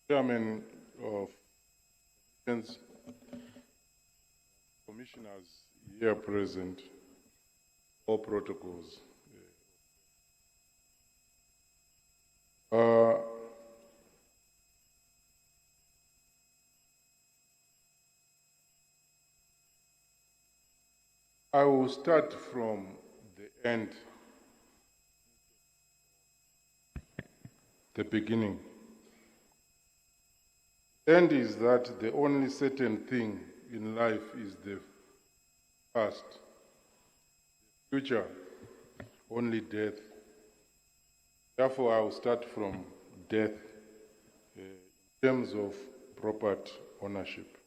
Chairman of commissioners here present, all protocols. I will start from the end, the beginning. End is that the only certain thing in life is the past. Future, only death. Therefore, I will start from death in terms of property ownership.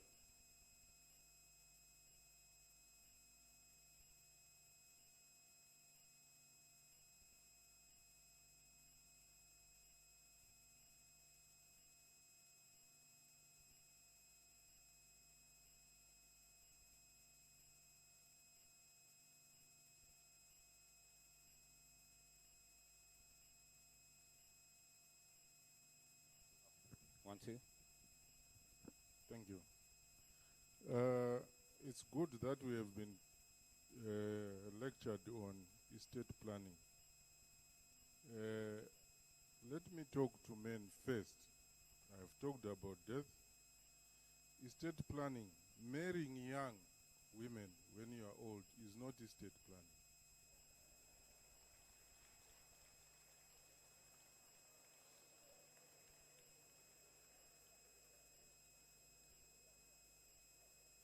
One, two. Thank you. It's good that we have been lectured on estate planning. Let me talk to men first. I have talked about death. Estate planning, marrying young women when you are old is not estate planning.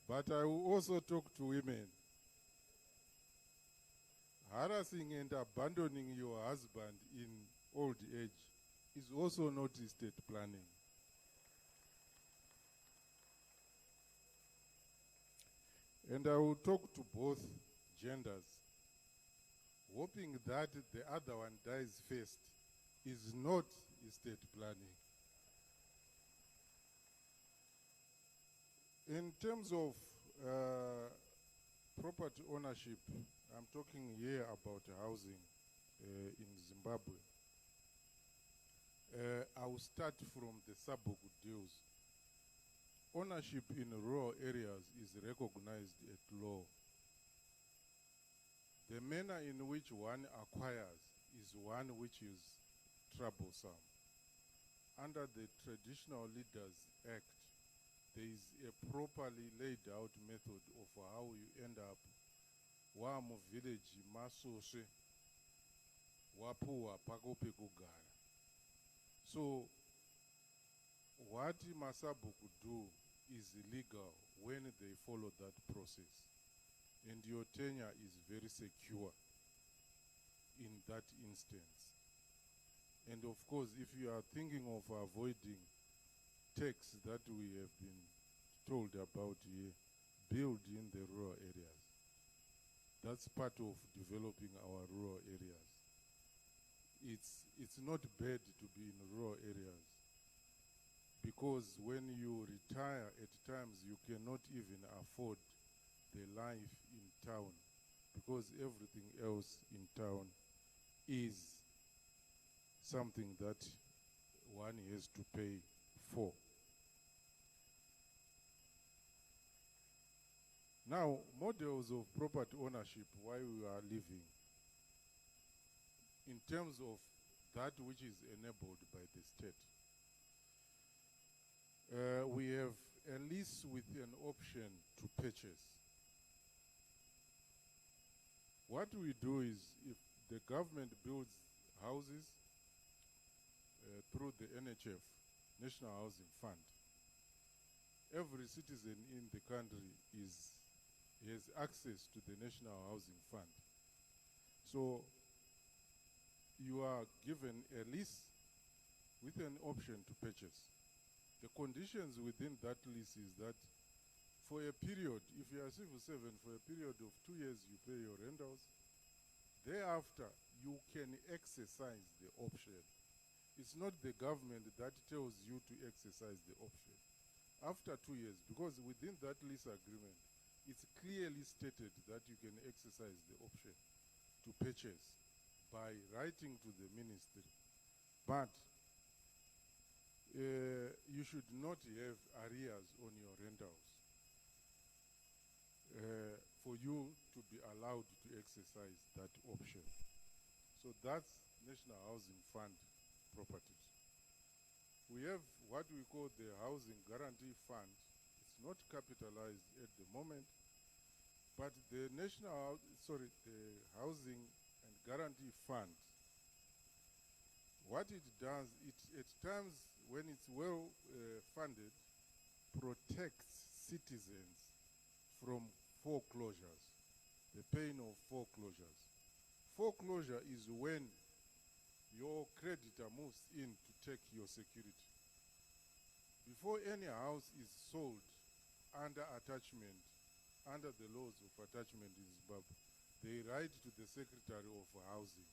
But I will also talk to women. Harassing and abandoning your husband in old age is also not estate planning. And I will talk to both genders, hoping that the other one dies first is not estate planning. In terms of property ownership, I'm talking here about housing in Zimbabwe. I will start from the Sabogu deals. Ownership in rural areas is recognized at law. The manner in which one acquires is one which is troublesome. Under the Traditional Leaders Act, there is a properly laid out method of how you end up wamu village masoshe wapuwa pakope kugara. So what Masabu could do is illegal when they follow that process. And your tenure is very secure in that instance. And of course, if you are thinking of avoiding tax that we have been told about here, build in the rural areas. That's part of developing our rural areas. It's not bad to be in rural areas, because when you retire at times you cannot even afford the life in town, because everything else in town is something that one has to pay for. Now, models of property ownership while we are living, in terms of that which is enabled by the state. We have a lease with an option to purchase. What we do is, if the government builds houses through the NHF, National Housing Fund, every citizen in the country has access to the National Housing Fund. So you are given a lease with an option to purchase. The conditions within that lease is that for a period, if you are a civil servant, for a period of 2 years you pay your rentals. Thereafter, you can exercise the option. It's not the government that tells you to exercise the option. After 2 years, because within that lease agreement, it's clearly stated that you can exercise the option to purchase by writing to the ministry. But you should not have arrears on your rentals for you to be allowed to exercise that option. So that's National Housing Fund properties. We have what we call the Housing Guarantee Fund. It's not capitalized at the moment, but the Housing and Guarantee Fund, what it does, it at times when it's well funded, protects citizens from foreclosures, the pain of foreclosures. Foreclosure is when your creditor moves in to take your security. Before any house is sold under attachment, under the laws of attachment in Zimbabwe, they write to the Secretary of Housing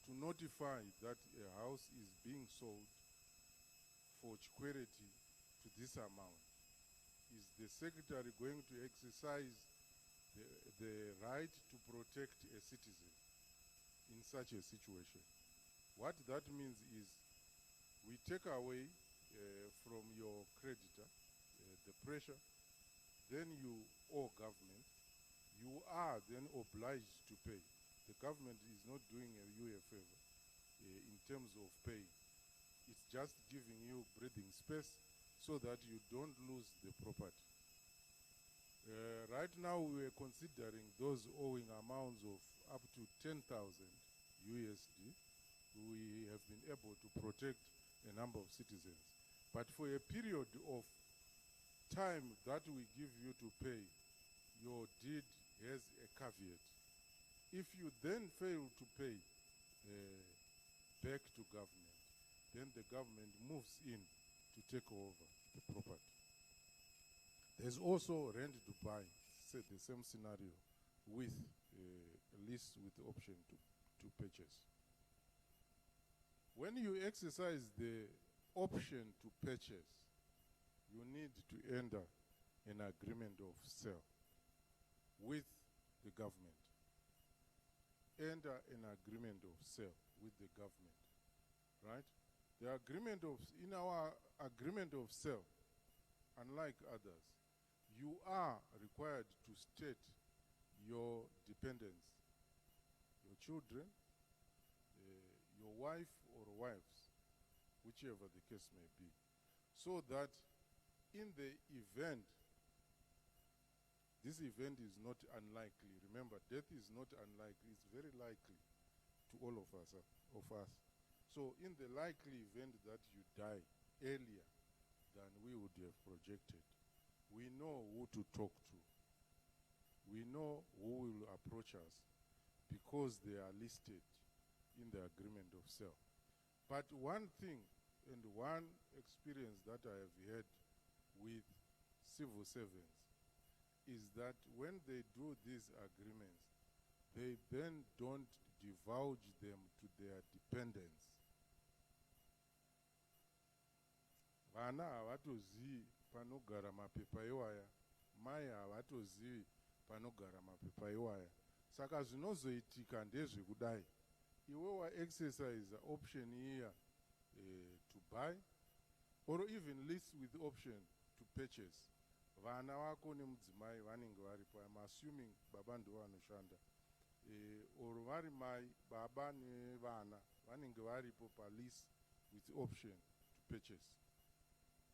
to notify that a house is being sold for security to this amount. Is the Secretary going to exercise the right to protect a citizen in such a situation? What that means is we take away from your creditor the pressure, then you owe government, you are then obliged to pay. The government is not doing you a favor in terms of paying. It's just giving you breathing space so that you don't lose the property. Right now we are considering those owing amounts of up to 10,000 USD. We have been able to protect a number of citizens. But for a period of time that we give you to pay, your deed has a caveat. If you then fail to pay back to government, then the government moves in to take over the property. There's also rent to buy, say the same scenario, with a lease with the option to purchase. When you exercise the option to purchase, you need to enter an agreement of sale with the government. Enter an agreement of sale with the government, right? The agreement in our agreement of sale, unlike others, you are required to state your dependents, your children, your wife or wives, whichever the case may be, so that in the event, this event is not unlikely. Remember, death is not unlikely. It's very likely to all of us. So in the likely event that you die earlier than we would have projected, we know who to talk to. We know who will approach us because they are listed in the agreement of sale. But one thing and one experience that I have had with civil servants is that when they do these agreements, they then don't divulge them to their dependents. Vana havatozivi panogara mapepa ewaya, mai havatozivi panogara mapepa ewaya. Saka zvinozoitika ndezvekudai. Iwe wa-exercise option here to buy, or even lease with option to purchase. Vana vako nemudzimai vanenge varipo. I'm assuming baba ndo vanoshanda. Or vari mai, baba nevana vanenge varipo pa lease with option to purchase.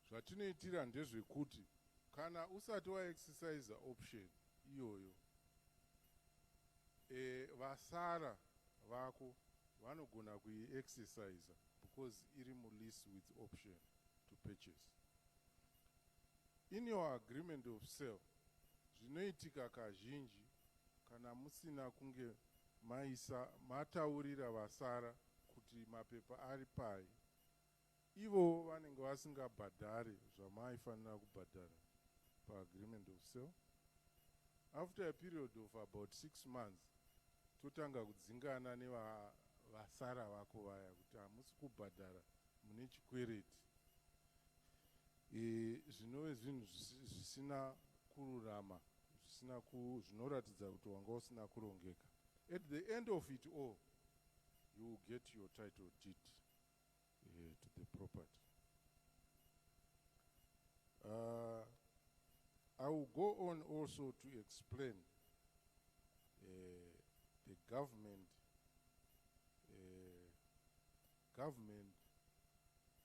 Zvatinoitira ndezvekuti kana usati wa-exercise option iyoyo, vasara vako vanogona kui-exercise because iri mu-lease with option to purchase. In your agreement of sale, zvinoitika kazhinji kana musina kunge mataurira vasara kuti mapepa ari pai, ivo vanenge vasingabhadhare zvamaifanira kubhadhara pa-agreement of sale. After a period of about 6 months, totanga kudzingana nevasara vako vaya kuti hamusi kubhadhara, mune chikwereti. Zvinove zvinhu zvisina kururama, zvinoratidza kuti wanga usina kurongeka. At the end of it all, you will get your title deed to the property. will go on also to explain the government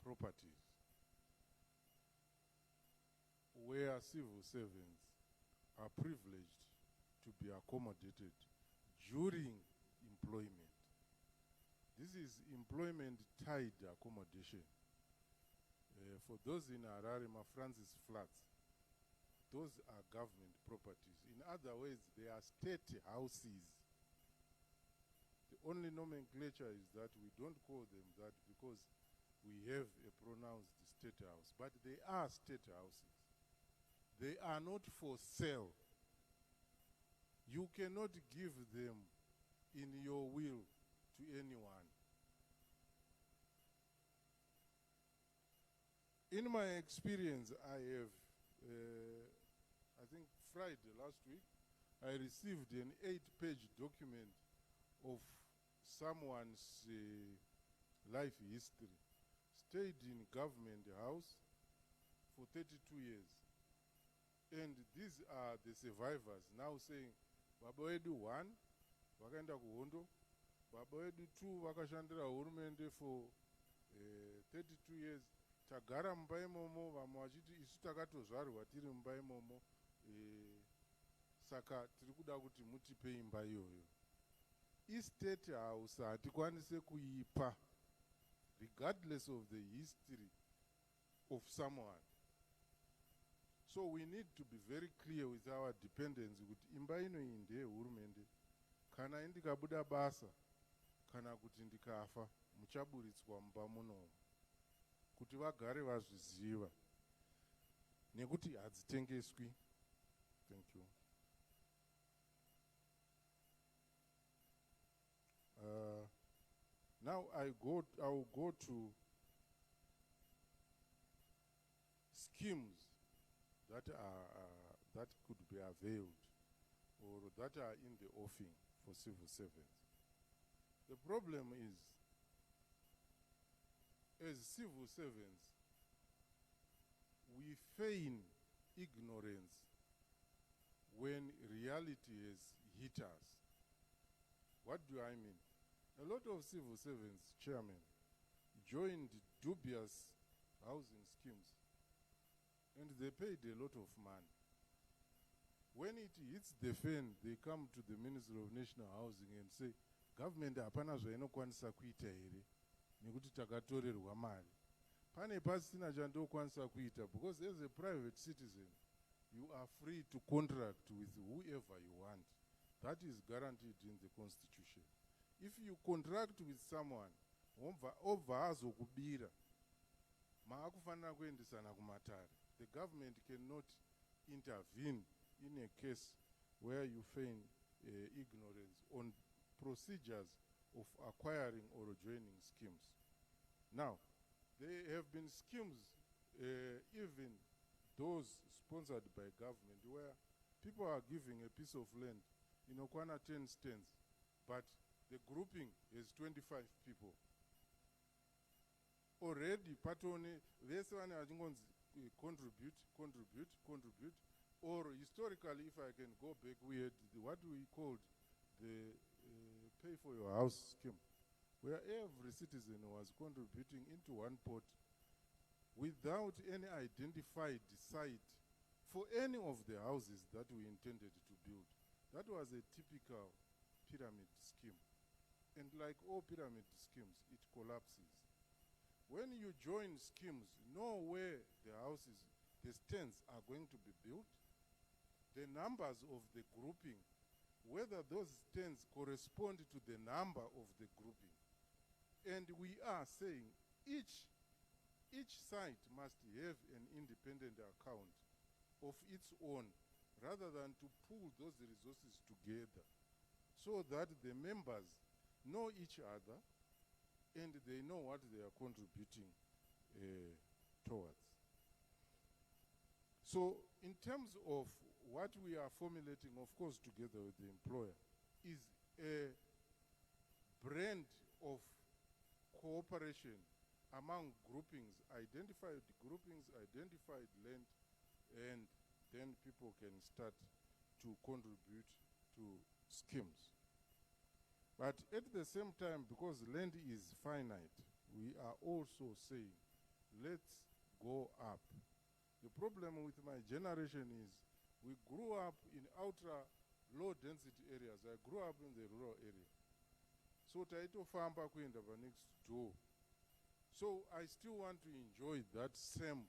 properties where civil servants are privileged to be accommodated during employment. This is employment-tied accommodation. For those in Harare, Francis flats, those are government properties. In other words, they are state houses. The only nomenclature is that we don't call them that because we have a pronounced state house, but they are state houses. They are not for sale. You cannot give them in your will to anyone. In my experience, I have, I think Friday last week, I received an 8-page document of someone's life history. Stayed in government house for 32 years. And these are the survivors now saying, Baba wedu 1, wakaenda kuhondo. Baba wedu 2, wakashandira hurumende for 32 years. Tagara mumba imomo, vamwe vachiti isu takatozvarwa tiri mumba imomo, saka tiri kuda kuti mutipe imba iyoyo. Estate house hatikwanise kuipa regardless of the history of someone. So we need to be very clear with our dependents kuti imba ino iyi ndeyehurumende. Kana indikabuda basa, kana kuti ndikafa, muchaburitswa mumba munomu. Kuti vagare vazviziva. Nekuti hadzitengeswi. Thank you. Now I will go to schemes that could be availed or that are in the offing for civil servants. The problem is, as civil servants, we feign ignorance when reality has hit us. What do I mean? A lot of civil servants, chairman, joined dubious housing schemes and they paid a lot of money. When it hits the fan, they come to the Ministry of National Housing and say, government hapana zvainokwanisa kuita here nekuti takatorerwa mari. Pane pasina chandokwanisa kuita because as a private citizen, you are free to contract with whoever you want. That is guaranteed in the Constitution. If you contract with someone, obva azokubira, maakufanira kuendesana kumatare. The government cannot intervene in a case where you feign ignorance on procedures of acquiring or joining schemes. Now, there have been schemes, even those sponsored by government, where people are giving a piece of land, Okwana 10 stands, but the grouping is 25 people. Already, patone, vese vane vachingonzi contribute, or historically, if I can go back, we had what we called the pay for your house scheme, where every citizen was contributing into one pot without any identified site for any of the houses that we intended to build. That was a typical pyramid scheme. And like all pyramid schemes, it collapses. When you join schemes, know where the houses, the stands are going to be built, the numbers of the grouping, whether those stands correspond to the number of the grouping. And we are saying each site must have an independent account of its own, rather than to pool those resources together, so that the members know each other and they know what they are contributing towards. So in terms of what we are formulating, of course, together with the employer, is a brand of cooperation among groupings, identified land, and then people can start to contribute to schemes. But at the same time, because land is finite, we are also saying, let's go up. The problem with my generation is we grew up in ultra low density areas. I grew up in the rural area. So taitofamba kuenda pa next door. So I still want to enjoy that same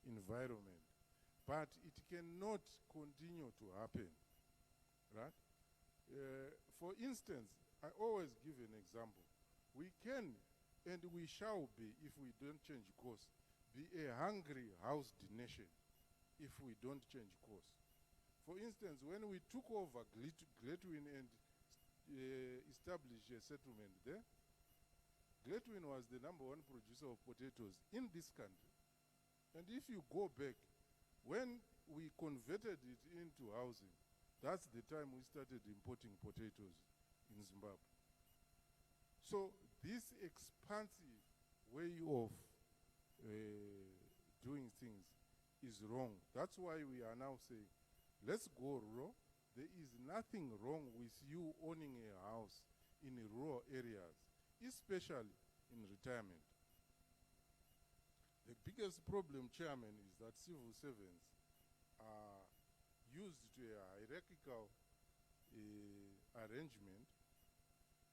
environment. But it cannot continue to happen, right? For instance, I always give an example. We can and we shall be, if we don't change course, be a hungry housed nation if we don't change course. For instance, when we took over Gletwin and established a settlement there, Gletwin was the #1 producer of potatoes in this country. And if you go back, when we converted it into housing, that's the time we started importing potatoes in Zimbabwe. So this expansive way of doing things is wrong. That's why we are now saying, let's go rural. There is nothing wrong with you owning a house in rural areas, especially in retirement. The biggest problem, Chairman, is that civil servants are used to a hierarchical arrangement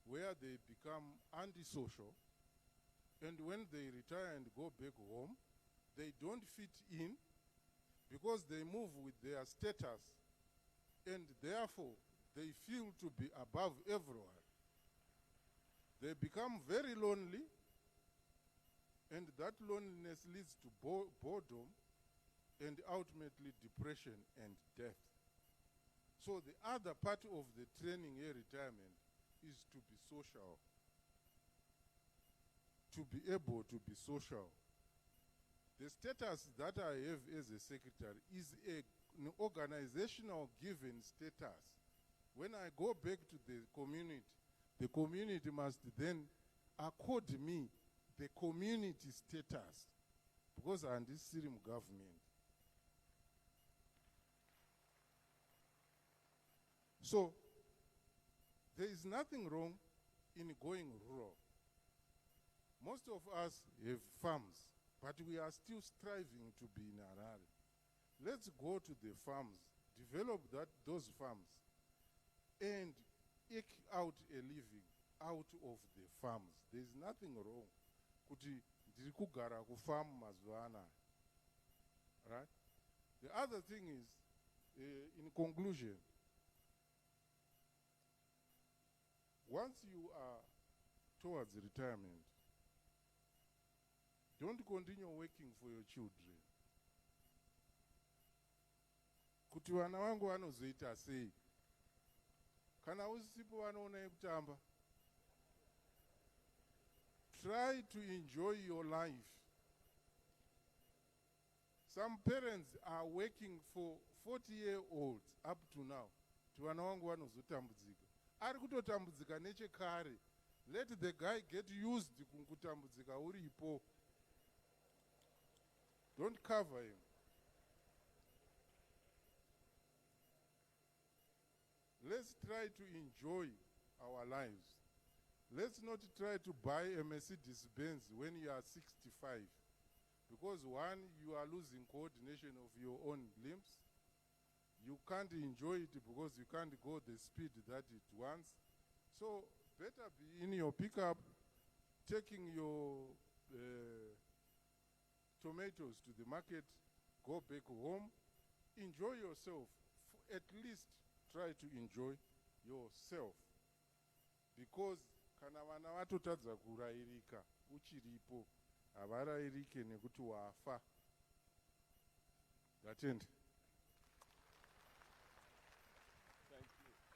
where they become antisocial, and when they retire and go back home, they don't fit in because they move with their status, and therefore they feel to be above everyone. They become very lonely, and that loneliness leads to boredom and ultimately depression and death. So the other part of the training year retirement is to be social, to be able to be social. The status that I have as a secretary is an organizational given status. When I go back to the community must then accord me the community status because I'm the Syrian government. So there is nothing wrong in going rural. Most of us have farms, but we are still striving to be in Harare. Let's go to the farms, develop those farms, and eke out a living out of the farms. There is nothing wrong. Kuti ndiri kugara kufarm mazuva anaya. Right? The other thing is, in conclusion, once you are towards retirement, don't continue working for your children. Kuti vana vangu vanozoita sei? Kana usipo vanoona kutamba. Try to enjoy your life. Some parents are working for 40-year-olds up to now. Kuti vana vangu vanozotambudzika. Ari kutotambudzika nechekare. Let the guy get used kukutambudzika uripo. Don't cover him. Let's try to enjoy our lives. Let's not try to buy a Mercedes-Benz when you are 65. Because one, you are losing coordination of your own limbs. You can't enjoy it because you can't go the speed that it wants. So better be in your pickup, taking your tomatoes to the market, go back home, enjoy yourself. At least try to enjoy yourself. Because kana vana vatotadza kurairika uchiripo, havarairike nekuti wafa. That's it.